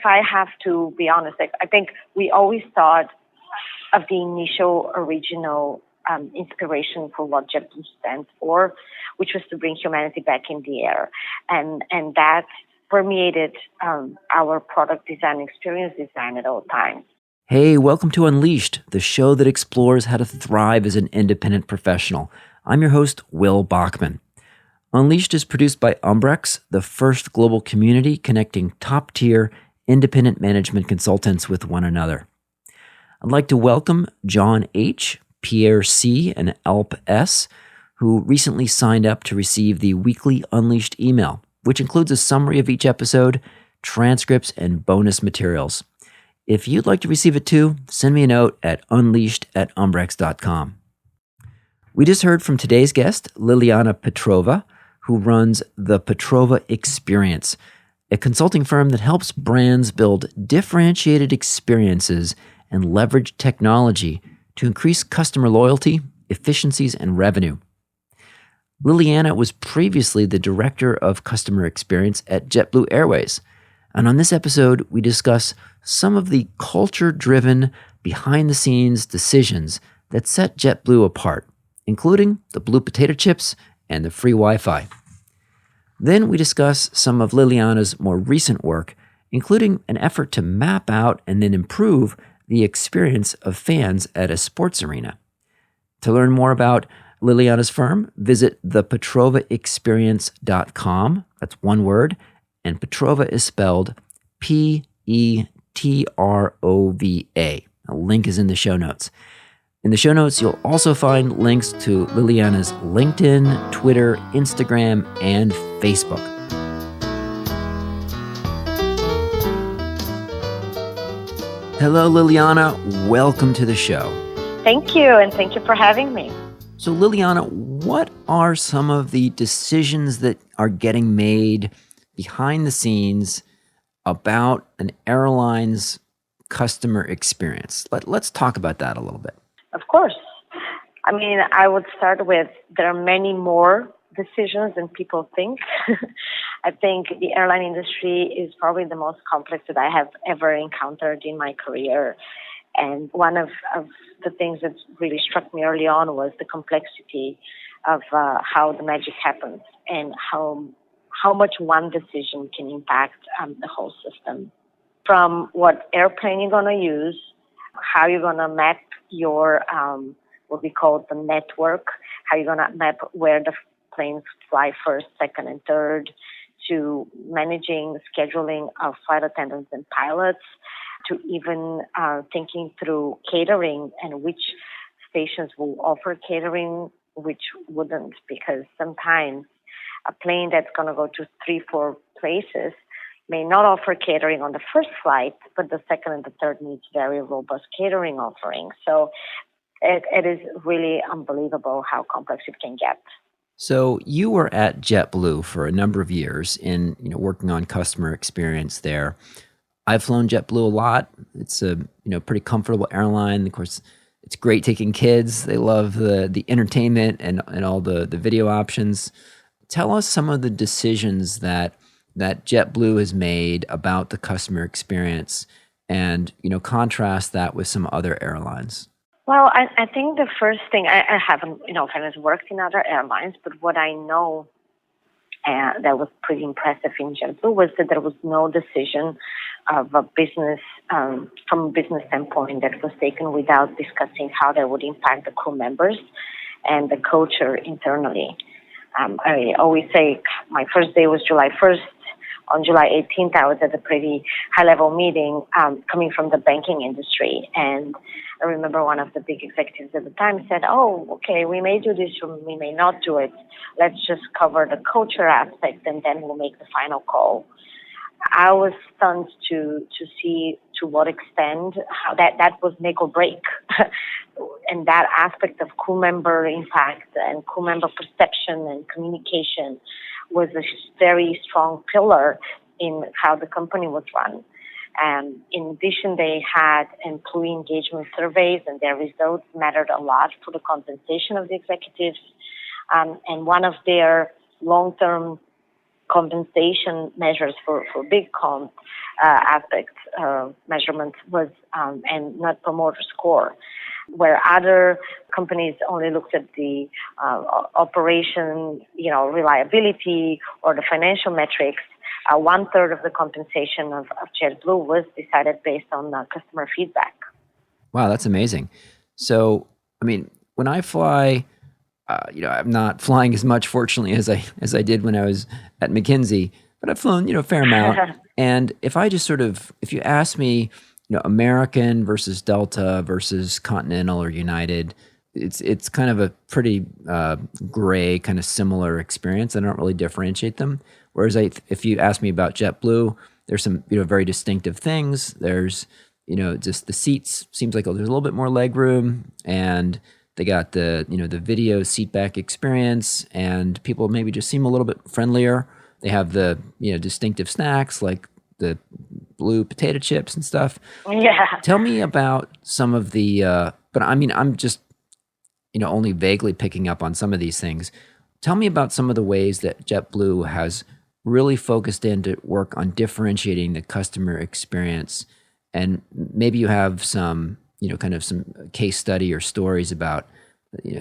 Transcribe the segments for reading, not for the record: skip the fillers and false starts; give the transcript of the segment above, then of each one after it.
I have to be honest, I think we always thought of the initial original inspiration for what JetBlue stands for, which was to bring humanity back in the air. And that permeated our product design, experience design at all times. Hey, welcome to Unleashed, the show that explores how to thrive as an independent professional. I'm your host, Will Bachman. Unleashed is produced by Umbrex, the first global community connecting top-tier independent management consultants with one another. I'd like to welcome John H., Pierre C., and Alp S., who recently signed up to receive the weekly Unleashed email, which includes a summary of each episode, transcripts, and bonus materials. If you'd like to receive it too, send me a note at unleashed@umbrex.com. We just heard from today's guest, Liliana Petrova, who runs the Petrova Experience, a consulting firm that helps brands build differentiated experiences and leverage technology to increase customer loyalty, efficiencies, and revenue. Liliana was previously the Director of Customer Experience at JetBlue Airways. And on this episode, we discuss some of the culture-driven, behind-the-scenes decisions that set JetBlue apart, including the blue potato chips and the free Wi-Fi. Then we discuss some of Liliana's more recent work, including an effort to map out and then improve the experience of fans at a sports arena. To learn more about Liliana's firm, visit thepetrovaexperience.com. That's one word. And Petrova is spelled Petrova. A link is in the show notes. In the show notes, you'll also find links to Liliana's LinkedIn, Twitter, Instagram, and Facebook. Hello, Liliana. Welcome to the show. Thank you, and thank you for having me. So, Liliana, what are some of the decisions that are getting made behind the scenes about an airline's customer experience? Let's talk about that a little bit. Of course. I mean, I would start with there are many more decisions than people think. I think the airline industry is probably the most complex that I have ever encountered in my career. And one of the things that really struck me early on was the complexity of how the magic happens and how much one decision can impact the whole system. From what airplane you're going to use, how you're going to map your, what we call the network, how you're going to map where the planes fly first, second, and third, to managing scheduling of flight attendants and pilots, to even thinking through catering and which stations will offer catering, which wouldn't, because sometimes a plane that's going to go to 3-4 places may not offer catering on the first flight, but the second and the third needs very robust catering offerings. So it is really unbelievable how complex it can get. So you were at JetBlue for a number of years in working on customer experience there. I've flown JetBlue a lot. It's a pretty comfortable airline. Of course, it's great taking kids. They love the entertainment and all the video options. Tell us some of the decisions that JetBlue has made about the customer experience and, contrast that with some other airlines. Well, I think the first thing, I haven't, worked in other airlines, but what I know that was pretty impressive in JetBlue was that there was no decision of a business, from a business standpoint, that was taken without discussing how that would impact the crew members and the culture internally. I always say my first day was July 1st. On July 18th, I was at a pretty high-level meeting coming from the banking industry. And I remember one of the big executives at the time said, "Oh, okay, we may do this or we may not do it. Let's just cover the culture aspect and then we'll make the final call." I was stunned to see to what extent how that was make or break. And that aspect of crew member impact and crew member perception and communication was a very strong pillar in how the company was run. And in addition, they had employee engagement surveys, and their results mattered a lot for the compensation of the executives. And one of their long-term compensation measures for big comp aspects measurement was and not promoter score, where other companies only looked at the operation, reliability or the financial metrics. 1/3 of the compensation of JetBlue was decided based on customer feedback. Wow, that's amazing. So, I mean, when I fly, I'm not flying as much, fortunately, as I did when I was at McKinsey, but I've flown, a fair amount. And if you ask me, American versus Delta versus Continental or United, it's kind of a pretty gray, kind of similar experience. I don't really differentiate them. Whereas if you ask me about JetBlue, there's some very distinctive things. There's just the seats seems like there's a little bit more leg room, and they got the the video seat back experience, and people maybe just seem a little bit friendlier. They have the distinctive snacks like the blue potato chips and stuff. Yeah. Tell me about some of the. But I mean, I'm just only vaguely picking up on some of these things. Tell me about some of the ways that JetBlue has really focused in to work on differentiating the customer experience, and maybe you have some kind of some case study or stories about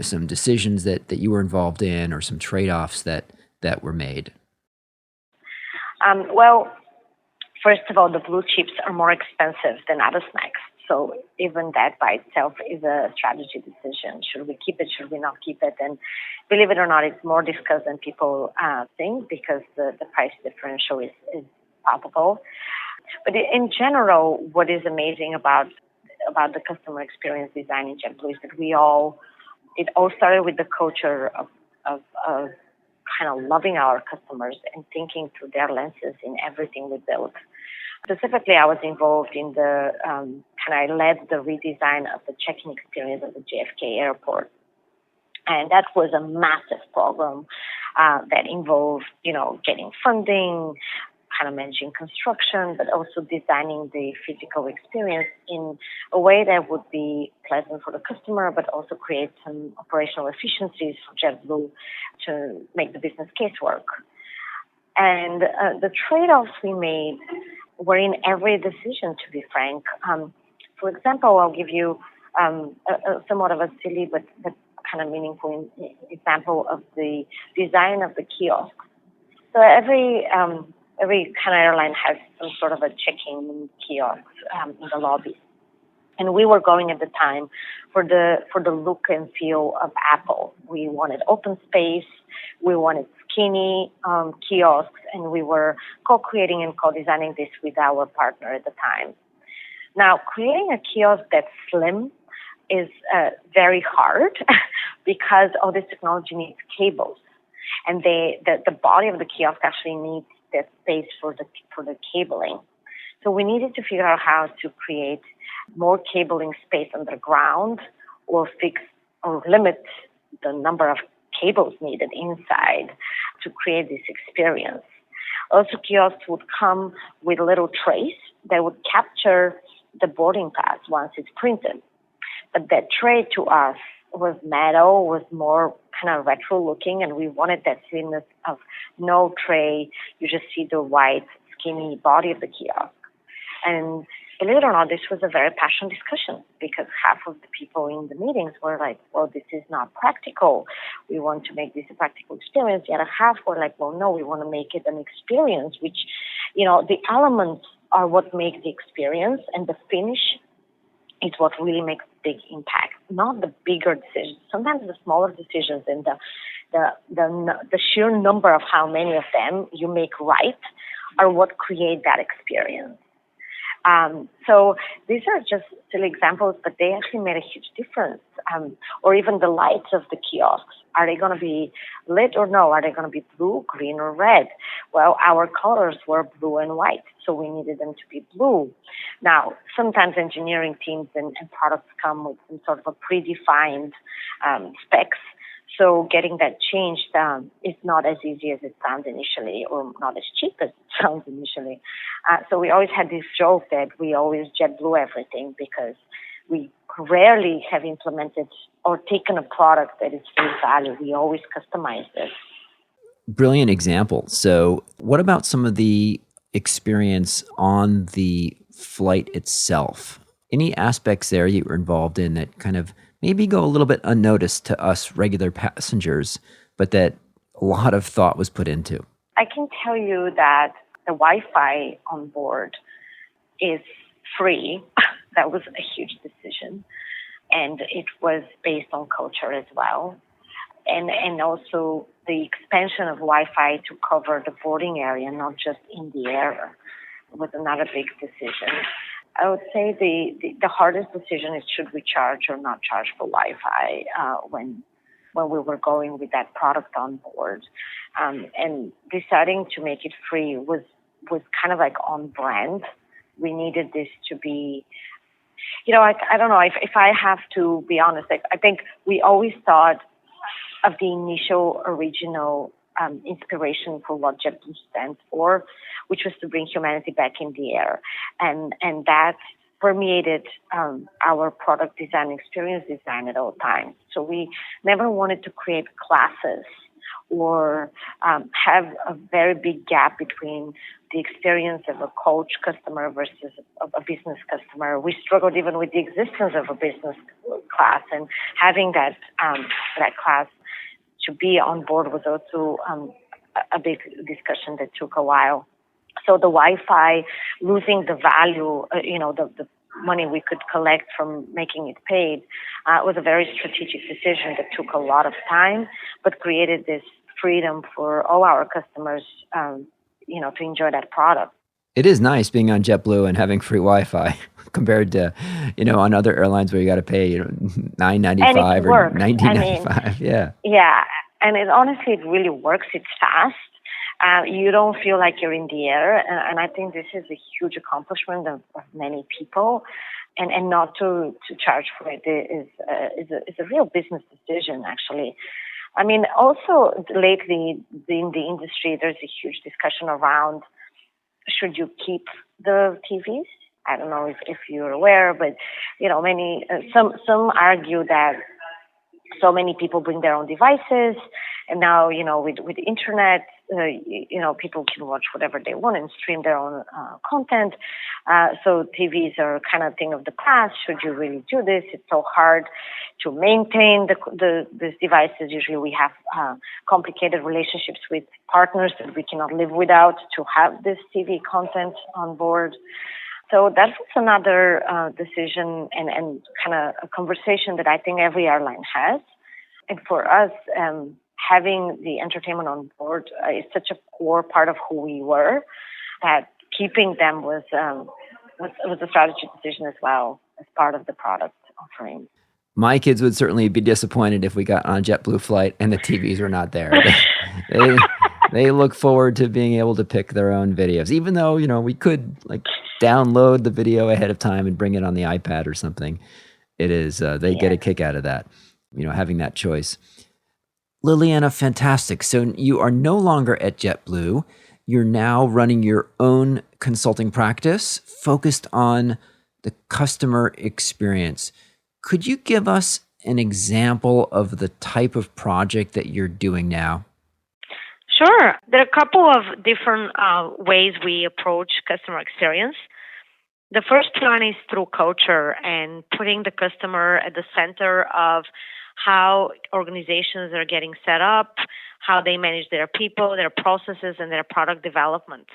some decisions that you were involved in, or some trade-offs that were made. Well, first of all, the blue chips are more expensive than other snacks. So even that by itself is a strategy decision. Should we keep it? Should we not keep it? And believe it or not, it's more discussed than people think, because the price differential is palpable. But in general, what is amazing about the customer experience design in JetBlue is that it all started with the culture of kind of loving our customers and thinking through their lenses in everything we build. Specifically, I was involved in I led the redesign of the check-in experience at the JFK airport. And that was a massive program that involved, getting funding, kind of managing construction, but also designing the physical experience in a way that would be pleasant for the customer, but also create some operational efficiencies for JetBlue to make the business case work. And the trade-offs we made were in every decision, to be frank. For example, I'll give you somewhat of a silly but kind of meaningful example of the design of the kiosk. So every kind of airline has some sort of a check-in kiosk in the lobby. And we were going at the time for the look and feel of Apple. We wanted open space, we wanted skinny kiosks, and we were co-creating and co-designing this with our partner at the time. Now, creating a kiosk that's slim is very hard because all this technology needs cables, and the body of the kiosk actually needs that space for the cabling. So we needed to figure out how to create more cabling space underground, or fix or limit the number of cables needed inside to create this experience. Also, kiosks would come with little trays that would capture the boarding pass once it's printed. But that tray to us was metal, was more kind of retro looking, and we wanted that slimness of no tray. You just see the white, skinny body of the kiosk. And believe it or not, this was a very passionate discussion, because half of the people in the meetings were like, well, this is not practical. We want to make this a practical experience. The other half were like, well, no, we want to make it an experience, which, the elements are what make the experience, and the finish is what really makes big impact, not the bigger decisions. Sometimes the smaller decisions and the sheer number of how many of them you make right are what create that experience. So these are just silly examples, but they actually made a huge difference. Or even the lights of the kiosks. Are they going to be lit or no? Are they going to be blue, green, or red? Well, our colors were blue and white, so we needed them to be blue. Now, sometimes engineering teams and products come with some sort of a predefined specs. So getting that changed is not as easy as it sounds initially, or not as cheap as it sounds initially. So we always had this joke that we always JetBlue everything, because we rarely have implemented or taken a product that is face value. We always customize it. Brilliant example. So, what about some of the experience on the flight itself? Any aspects there you were involved in that kind of maybe go a little bit unnoticed to us regular passengers, but that a lot of thought was put into? I can tell you that the Wi-Fi on board is free. That was a huge decision. And it was based on culture as well. And also the expansion of Wi-Fi to cover the boarding area, not just in the air, was another big decision. I would say the hardest decision is should we charge or not charge for Wi-Fi when we were going with that product on board. And deciding to make it free was kind of like on brand. We needed this to be, I don't know, if I have to be honest, I think we always thought of the initial original inspiration for what JetBlue stands for, which was to bring humanity back in the air. And that permeated our product design, experience design at all times. So we never wanted to create classes or have a very big gap between the experience of a coach customer versus a business customer. We struggled even with the existence of a business class, and having that class to be on board was also a big discussion that took a while. So the Wi-Fi losing the value, the money we could collect from making it paid, was a very strategic decision that took a lot of time, but created this freedom for all our customers, to enjoy that product. It is nice being on JetBlue and having free Wi-Fi compared to, on other airlines where you got to pay, $9.95 or $19.95. Yeah, and honestly, it really works. It's fast. You don't feel like you're in the air, and I think this is a huge accomplishment of many people. And not to charge for it is a real business decision, actually. I mean, also lately in the industry, there's a huge discussion around should you keep the TVs? I don't know if you're aware, but some argue that so many people bring their own devices, and now with the internet, people can watch whatever they want and stream their own content. So TVs are kind of thing of the past. Should you really do this? It's so hard to maintain these devices. Usually we have complicated relationships with partners that we cannot live without to have this TV content on board. So that's another decision and kind of a conversation that I think every airline has. And for us, having the entertainment on board is such a core part of who we were that keeping them was a strategic decision as well as part of the product offering. My kids would certainly be disappointed if we got on a JetBlue flight and the TVs were not there. They look forward to being able to pick their own videos, even though, we could download the video ahead of time and bring it on the iPad or something. It is, they get a kick out of that, having that choice. Liliana, fantastic. So you are no longer at JetBlue. You're now running your own consulting practice focused on the customer experience. Could you give us an example of the type of project that you're doing now? Sure. There are a couple of different ways we approach customer experience. The first one is through culture and putting the customer at the center of how organizations are getting set up, how they manage their people, their processes, and their product development.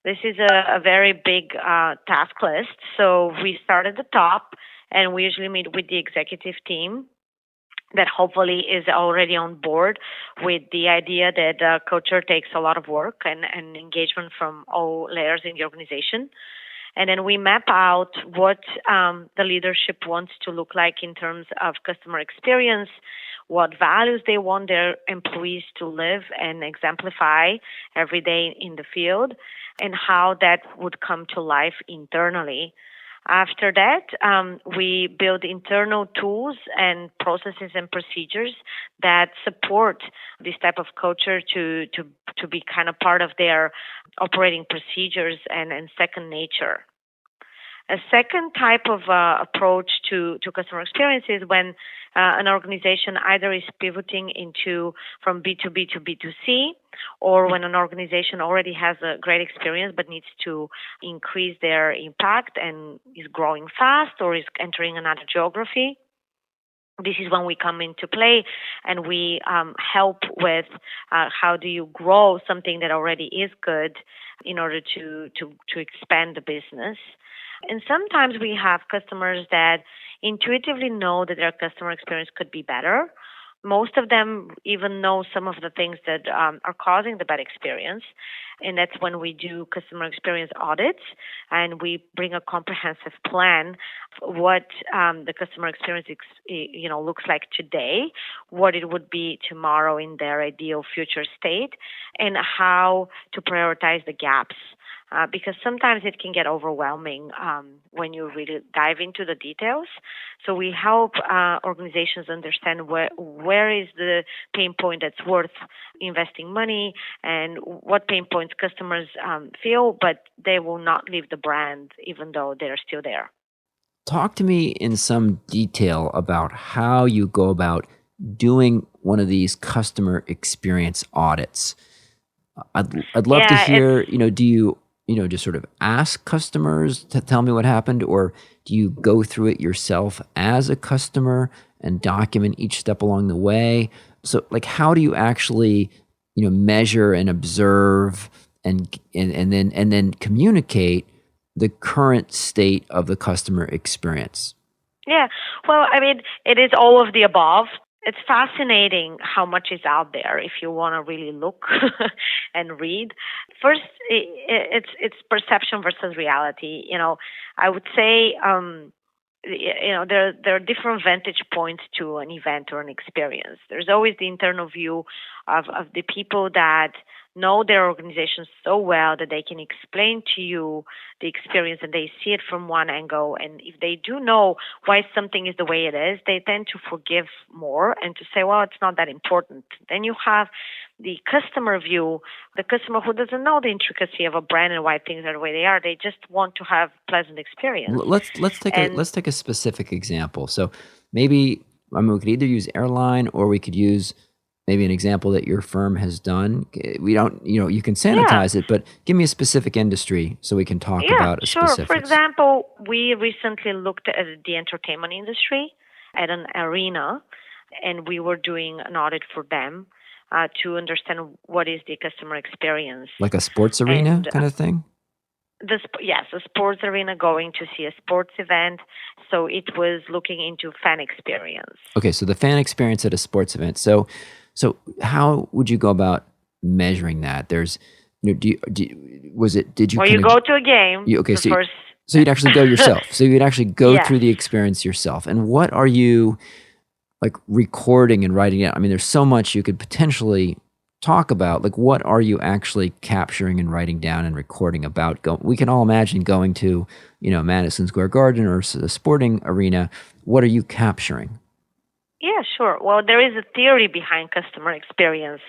This is a very big task list. So we start at the top, and we usually meet with the executive team that hopefully is already on board with the idea that culture takes a lot of work and engagement from all layers in the organization. And then we map out what the leadership wants to look like in terms of customer experience, what values they want their employees to live and exemplify every day in the field, and how that would come to life internally. After that, we build internal tools and processes and procedures that support this type of culture to be kind of part of their operating procedures and second nature. A second type of approach to customer experience is when an organization either is pivoting from B2B to B2C, or when an organization already has a great experience but needs to increase their impact and is growing fast or is entering another geography. This is when we come into play and we help with how do you grow something that already is good in order to expand the business. And sometimes we have customers that intuitively know that their customer experience could be better. Most of them even know some of the things that are causing the bad experience. And that's when we do customer experience audits and we bring a comprehensive plan of what the customer experience looks like today, what it would be tomorrow in their ideal future state, and how to prioritize the gaps. Because sometimes it can get overwhelming when you really dive into the details. So we help organizations understand where is the pain point that's worth investing money and what pain points customers feel, but they will not leave the brand even though they're still there. Talk to me in some detail about how you go about doing one of these customer experience audits. I'd love to hear, do you just sort of ask customers to tell me what happened, or do you go through it yourself as a customer and document each step along the way? So how do you actually, measure and observe and then communicate the current state of the customer experience? Yeah, well, I mean, it is all of the above. It's fascinating how much is out there if you want to really look and read. First, it's perception versus reality. I would say there are different vantage points to an event or an experience. There's always the internal view of the people that know their organization so well that they can explain to you the experience and they see it from one angle. And if they do know why something is the way it is, they tend to forgive more and to say, well, it's not that important. Then you have the customer view, the customer who doesn't know the intricacy of a brand and why things are the way they are. They just want to have pleasant experience. Let's take a specific example. So maybe we could either use airline or we could use maybe an example that your firm has done. We don't, you can sanitize it, but give me a specific industry so we can talk about a specific. For example, we recently looked at the entertainment industry at an arena, and we were doing an audit for them to understand what is the customer experience. Like a sports arena kind of thing? Yes, a sports arena going to see a sports event. So it was looking into fan experience. Okay, so the fan experience at a sports event. So how would you go about measuring that? There's, did you? Well, you go to a game. So you'd actually go yourself. So you'd actually go through the experience yourself. And what are you recording and writing out? I mean, there's so much you could potentially talk about. What are you actually capturing and writing down and recording about? We can all imagine going to, Madison Square Garden or a sporting arena. What are you capturing? Yeah, sure. Well, there is a theory behind customer experience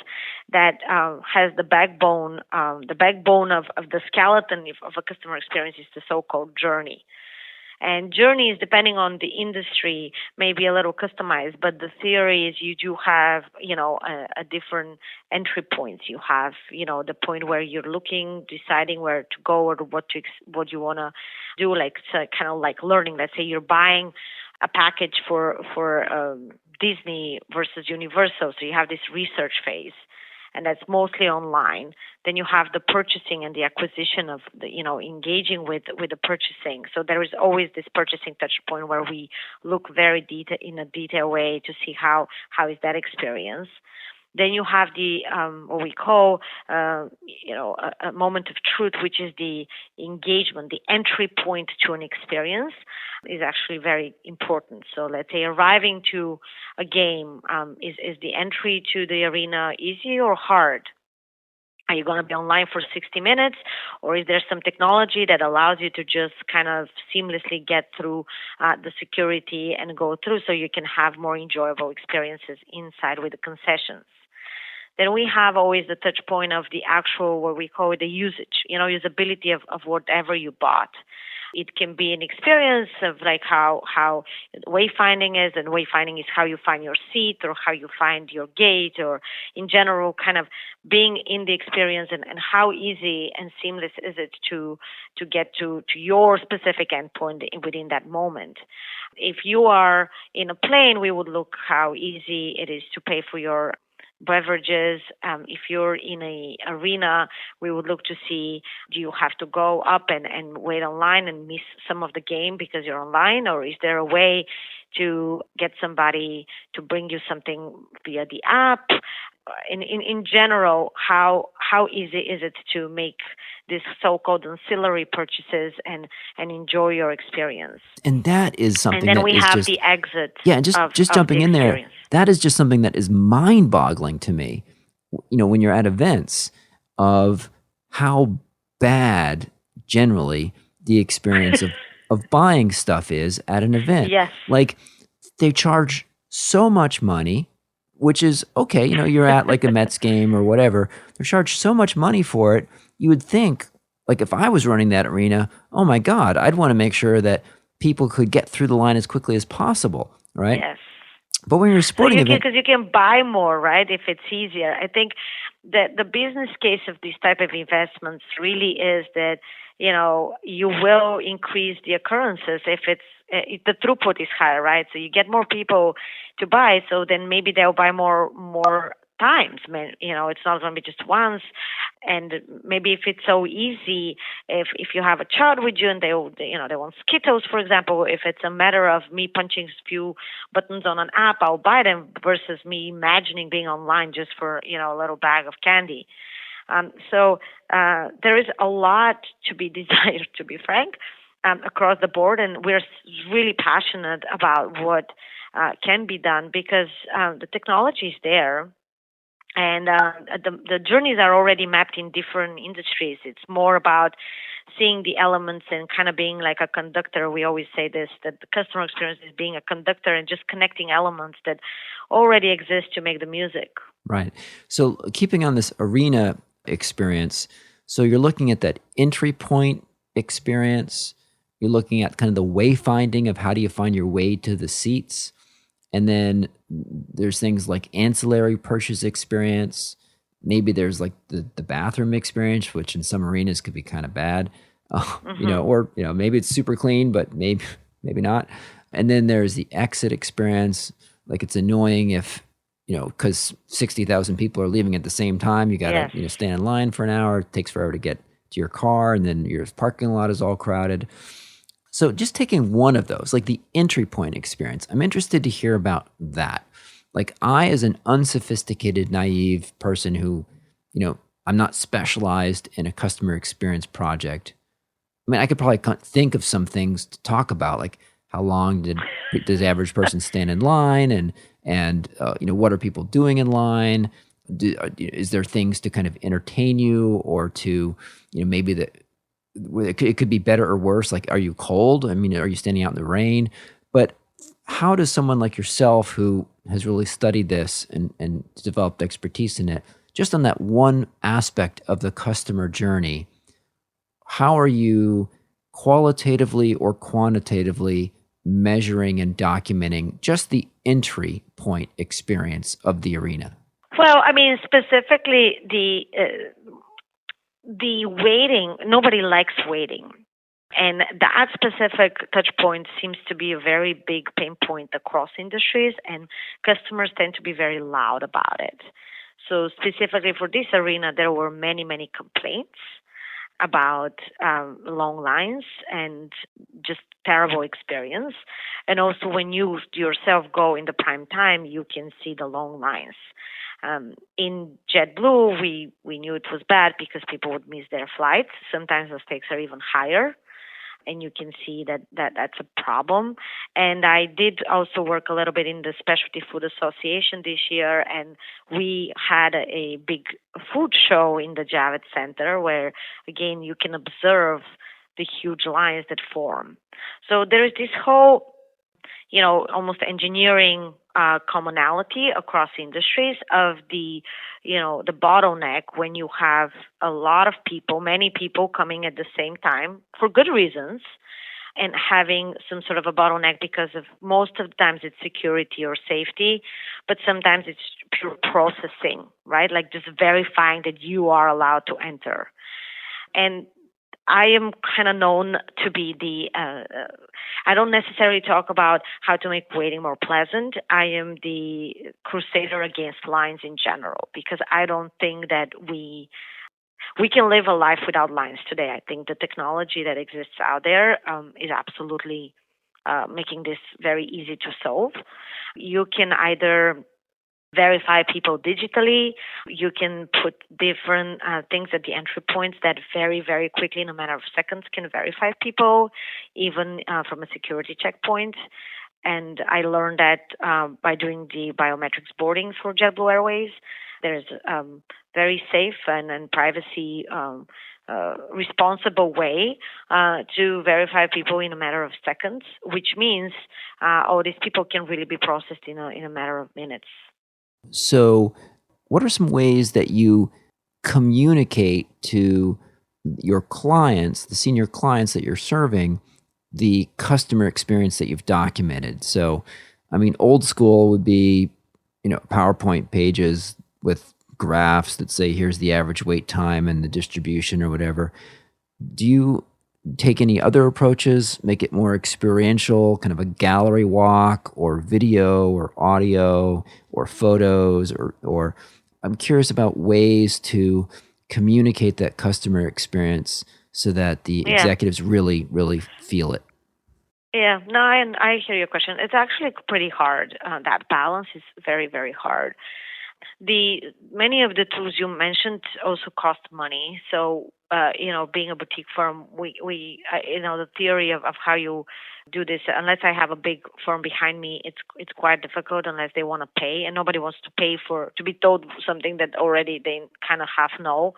that has the backbone. The backbone of the skeleton of a customer experience is the so-called journey. And journeys, depending on the industry, may be a little customized, but the theory is you do have, a different entry points. You have, the point where you're looking, deciding where to go or what you want to do, kind of like learning. Let's say you're buying a package for Disney versus Universal, so you have this research phase. And that's mostly online. Then you have the purchasing and the acquisition of the, engaging with the purchasing. So there is always this purchasing touch point where we look very in a detailed way to see how is that experience. Then you have the what we call a moment of truth, which is the engagement, the entry point to an experience is actually very important. So let's say arriving to a game, is the entry to the arena easy or hard? Are you going to be online for 60 minutes, or is there some technology that allows you to just kind of seamlessly get through the security and go through so you can have more enjoyable experiences inside with the concessions? Then we have always the touch point of the actual, what we call the usage, usability of whatever you bought. It can be an experience of like how wayfinding is, and wayfinding is how you find your seat or how you find your gate, or in general kind of being in the experience, and how easy and seamless is it to get to your specific endpoint within that moment. If you are in a plane, we would look how easy it is to pay for your beverages. If you're in a arena, we would look to see, do you have to go up and wait online and miss some of the game because you're online, or is there a way to get somebody to bring you something via the app? In general, how easy is it to make these so-called ancillary purchases and enjoy your experience? And that is something And then that we is have just, the exit yeah, and just of jumping the in there, experience. that is just something that is mind-boggling to me. When you're at events, of how bad generally the experience of buying stuff is at an event. Yes. Like, they charge so much money, which is okay. You're at like a Mets game or whatever. They charge so much money for it. You would think, like, if I was running that arena, oh my God, I'd want to make sure that people could get through the line as quickly as possible, right? Yes. But when you're a sporting event, because you can buy more, right? If it's easier, I think that the business case of these type of investments really is that you will increase the occurrences if the throughput is higher, right? So you get more people to buy, so then maybe they'll buy more times. It's not going to be just once. And maybe if it's so easy, if you have a child with you and they want Skittles, for example, if it's a matter of me punching a few buttons on an app, I'll buy them versus me imagining being online just for a little bag of candy. So there is a lot to be desired, to be frank, across the board, and we're really passionate about what can be done because the technology is there. And the journeys are already mapped in different industries. It's more about seeing the elements and kind of being like a conductor. We always say this, that the customer experience is being a conductor and just connecting elements that already exist to make the music. Right. So keeping on this arena experience, so you're looking at that entry point experience. You're looking at kind of the wayfinding of how do you find your way to the seats. And then there's things like ancillary purchase experience. Maybe there's like the bathroom experience, which in some arenas could be kind of bad, or maybe it's super clean, but maybe not. And then there's the exit experience. Like, it's annoying if because 60,000 people are leaving at the same time. You got to stand in line for an hour. It takes forever to get to your car, and then your parking lot is all crowded. So just taking one of those, like the entry point experience, I'm interested to hear about that. Like, I, as an unsophisticated, naive person who, I'm not specialized in a customer experience project. I mean, I could probably think of some things to talk about, like how long does the average person stand in line, and what are people doing in line? Is there things to kind of entertain you, or to maybe it could be better or worse? Like, are you cold? I mean, are you standing out in the rain? But how does someone like yourself, who has really studied this and developed expertise in it, just on that one aspect of the customer journey, how are you qualitatively or quantitatively measuring and documenting just the entry point experience of the arena? Well, I mean, specifically the waiting, nobody likes waiting. And that specific touch point seems to be a very big pain point across industries, and customers tend to be very loud about it. So specifically for this arena, there were many, many complaints about long lines and just terrible experience. And also when you yourself go in the prime time, you can see the long lines. In JetBlue, we knew it was bad because people would miss their flights. Sometimes the stakes are even higher, and you can see that's a problem. And I did also work a little bit in the Specialty Food Association this year, and we had a big food show in the Javits Center where, again, you can observe the huge lines that form. So there is this whole, almost engineering commonality across industries of the bottleneck when you have a lot of people, many people coming at the same time for good reasons, and having some sort of a bottleneck because of most of the times it's security or safety, but sometimes it's pure processing, right? Like just verifying that you are allowed to enter. And I am kind of known to be I don't necessarily talk about how to make waiting more pleasant. I am the crusader against lines in general because I don't think that we can live a life without lines today. I think the technology that exists out there is absolutely making this very easy to solve. You can either verify people digitally. You can put different things at the entry points that very, very quickly, in a matter of seconds, can verify people, even from a security checkpoint. And I learned that by doing the biometrics boarding for JetBlue Airways. There's very safe and privacy responsible way to verify people in a matter of seconds, which means all these people can really be processed in a matter of minutes. So, what are some ways that you communicate to your clients, the senior clients that you're serving, the customer experience that you've documented? So, I mean, old school would be, PowerPoint pages with graphs that say here's the average wait time and the distribution or whatever. Do you take any other approaches, make it more experiential, kind of a gallery walk or video or audio or photos or I'm curious about ways to communicate that customer experience so that the executives really, really feel it? Yeah, no, I hear your question. It's actually pretty hard. That balance is very, very hard. Many of the tools you mentioned also cost money. So, being a boutique firm, we the theory of how you do this, unless I have a big firm behind me, it's quite difficult unless they want to pay, and nobody wants to pay to be told something that already they kind of half know.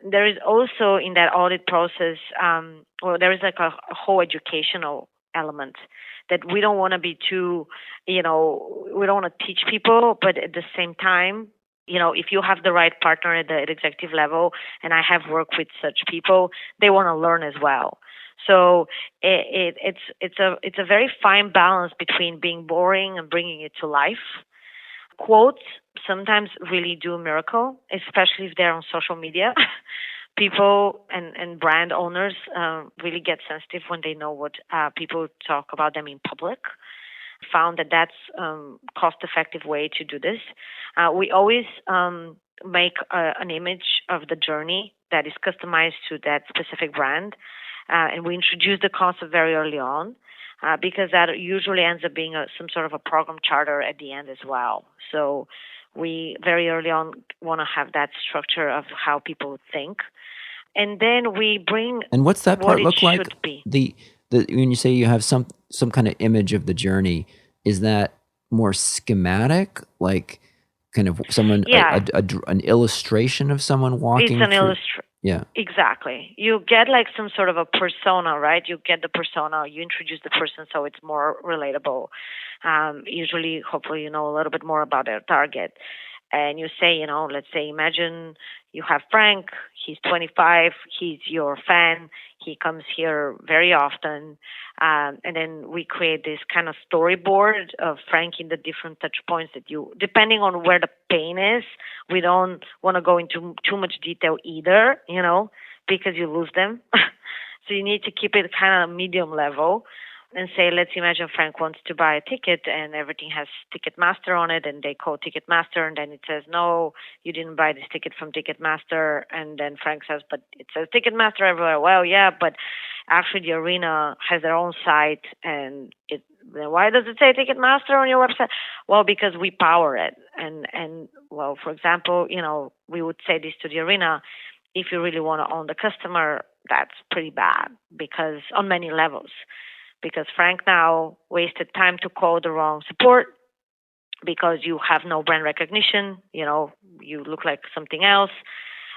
There is also in that audit process, there is like a whole educational element that we don't want to be too, we don't want to teach people, but at the same time, if you have the right partner at the executive level, and I have worked with such people, they want to learn as well. So it's a very fine balance between being boring and bringing it to life. Quotes sometimes really do a miracle, especially if they're on social media. People and brand owners really get sensitive when they know what people talk about them in public. Found that that's cost-effective way to do this. We always make an image of the journey that is customized to that specific brand, and we introduce the concept very early on. Because that usually ends up being some sort of a program charter at the end as well. So we very early on want to have that structure of how people think. And then we bring and what's that part look like? Be. The when you say you have some kind of image of the journey, is that more schematic, like kind of someone an illustration of someone walking? It's an illustration. Yeah, exactly. You get like some sort of a persona, right? You get the persona, you introduce the person so it's more relatable. Usually, hopefully, you know a little bit more about their target. And you say, let's say, imagine you have Frank, he's 25, he's your fan, he comes here very often. And then we create this kind of storyboard of Frank in the different touch points that depending on where the pain is, we don't want to go into too much detail either, because you lose them. So you need to keep it kind of medium level. And say, let's imagine Frank wants to buy a ticket and everything has Ticketmaster on it, and they call Ticketmaster, and then it says, no, you didn't buy this ticket from Ticketmaster. And then Frank says, but it says Ticketmaster everywhere. Well, yeah, but actually the arena has their own site, and why does it say Ticketmaster on your website? Well, because we power it. And well, for example, we would say this to the arena, if you really want to own the customer, that's pretty bad because on many levels. Because Frank now wasted time to call the wrong support because you have no brand recognition, you look like something else.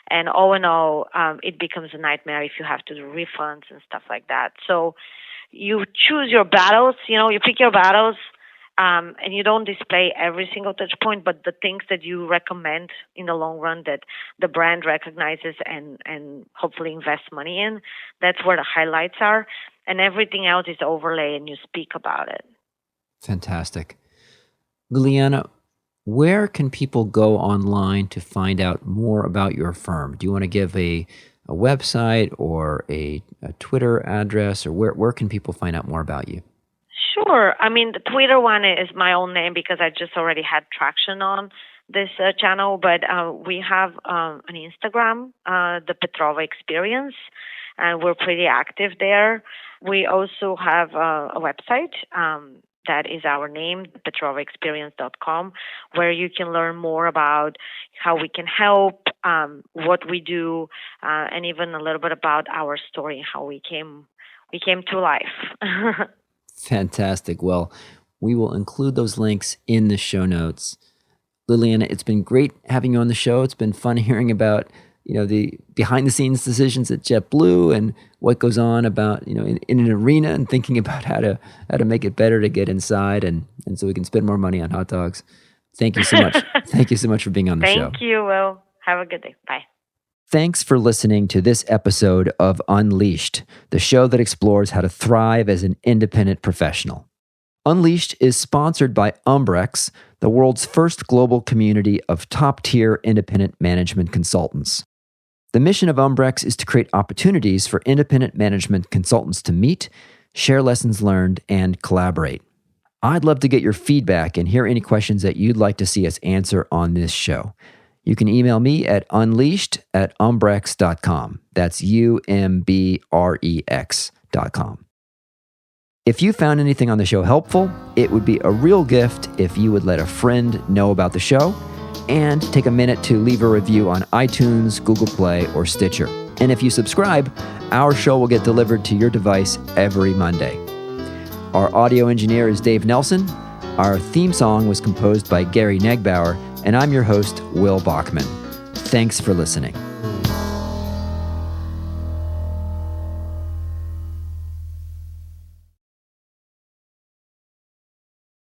And all in all, it becomes a nightmare if you have to do refunds and stuff like that. So you choose your battles, you pick your battles, And you don't display every single touch point, but the things that you recommend in the long run that the brand recognizes and hopefully invests money in, that's where the highlights are. And everything else is overlay and you speak about it. Fantastic. Liliana, where can people go online to find out more about your firm? Do you want to give a website or a Twitter address, or where can people find out more about you? Sure. I mean, the Twitter one is my own name because I just already had traction on this channel, but we have an Instagram, the Petrova Experience, and we're pretty active there. We also have a website that is our name, petrovaexperience.com, where you can learn more about how we can help, what we do, and even a little bit about our story, how we came to life. Fantastic. Well, we will include those links in the show notes. Liliana, it's been great having you on the show. It's been fun hearing about, the behind the scenes decisions at JetBlue and what goes on about, in an arena, and thinking about how to make it better to get inside and so we can spend more money on hot dogs. Thank you so much. Thank you so much for being on the show. Thank you, Will. Have a good day. Bye. Thanks for listening to this episode of Unleashed, the show that explores how to thrive as an independent professional. Unleashed is sponsored by Umbrex, the world's first global community of top-tier independent management consultants. The mission of Umbrex is to create opportunities for independent management consultants to meet, share lessons learned, and collaborate. I'd love to get your feedback and hear any questions that you'd like to see us answer on this show. You can email me at unleashed@umbrex.com. That's UMBREX.com. If you found anything on the show helpful, it would be a real gift if you would let a friend know about the show and take a minute to leave a review on iTunes, Google Play, or Stitcher. And if you subscribe, our show will get delivered to your device every Monday. Our audio engineer is Dave Nelson. Our theme song was composed by Gary Negbauer, and I'm your host, Will Bachman. Thanks for listening.